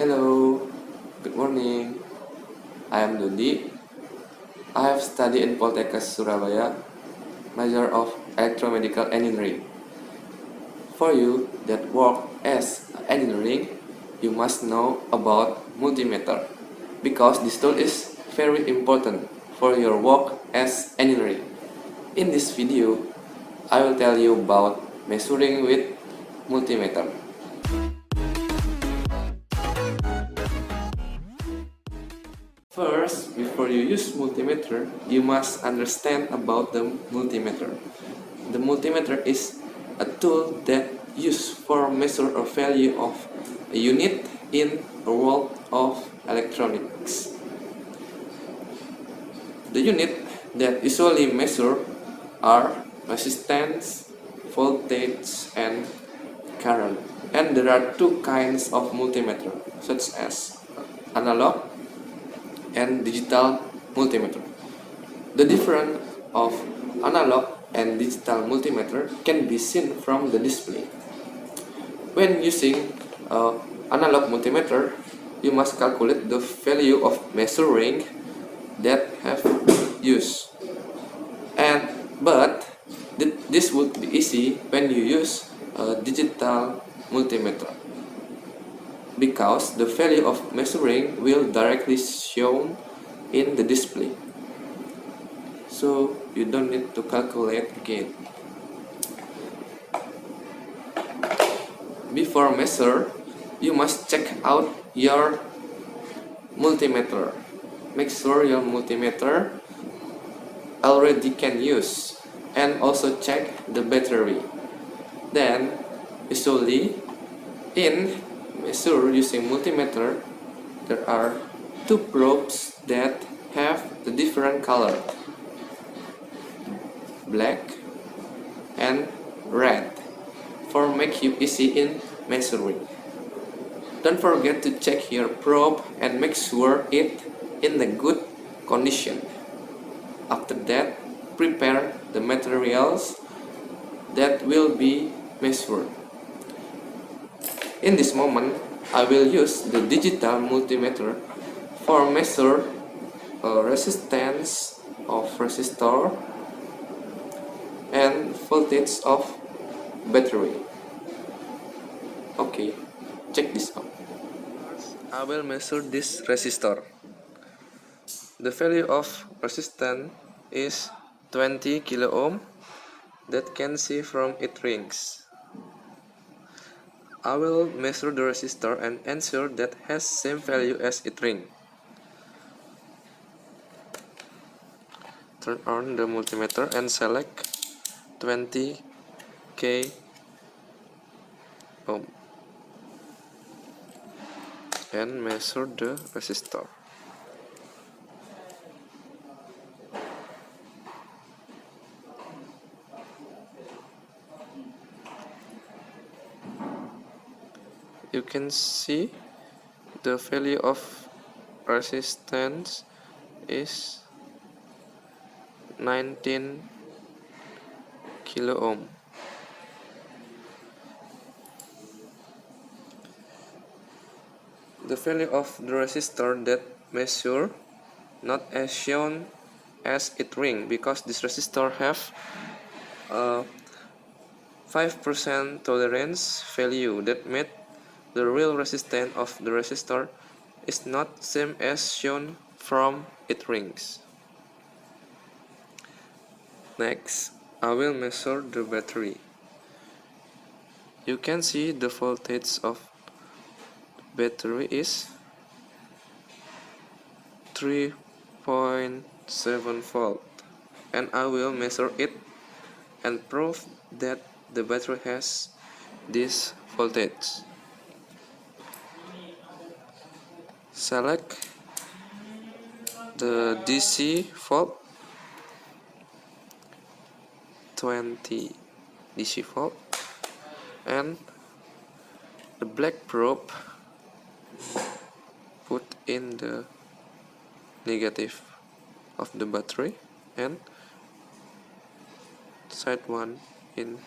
Hello, good morning. I am Dody. I have studied in Poltekkes Surabaya, major of electromedical engineering. For you that work as engineering, you must know about multimeter because this tool is very important for your work as engineering. In this video, I will tell you about measuring with multimeter. First, before you use multimeter, you must understand about the multimeter. The multimeter is a tool that used for measure a value of a unit in a world of electronics. The unit that usually measure are resistance, voltage, and current. And there are two kinds of multimeter, such as analog and digital multimeter. The difference of analog and digital multimeter can be seen from the display. When using analog multimeter, you must calculate the value of measuring that have used. But this would be easy when you use a digital multimeter, because the value of measuring will directly shown in the display, so you don't need to calculate again. Before measure, you must check out your multimeter. Make sure your multimeter already can use, and also check the battery. Then usually in measure using multimeter, there are two probes that have the different color, black and red, for make you easy in measuring. Don't forget to check your probe and make sure it in the good condition. After that, prepare the materials that will be measured. In this moment, I will use the digital multimeter for measure resistance of resistor and voltage of battery. Okay, check this out. I will measure this resistor. The value of resistance is 20 kilo ohm, that can see from its rings. I will measure the resistor and ensure that has same value as its ring. Turn on the multimeter and select 20k ohm and measure the resistor. You can see the value of resistance is 19 kilo ohm. The value of the resistor that measure not as shown as its ring, because this resistor have a 5% tolerance value. That means the real resistance of the resistor is not same as shown from its rings. Next, I will measure the battery. You can see the voltage of battery is 3.7 volt, and I will measure it and prove that the battery has this voltage. Select the DC volt, 20 DC volt, and the black probe put in the negative of the battery, and side one in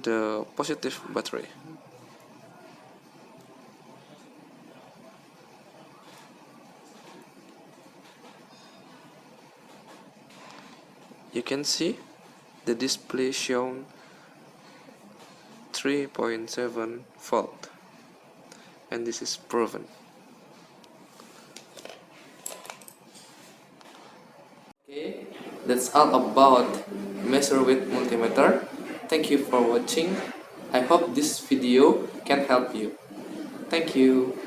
the positive battery. You can see the display shown 3.7 volt, and this is proven. Okay, that's all about measure with multimeter. Thank you for watching. I hope this video can help you. Thank you.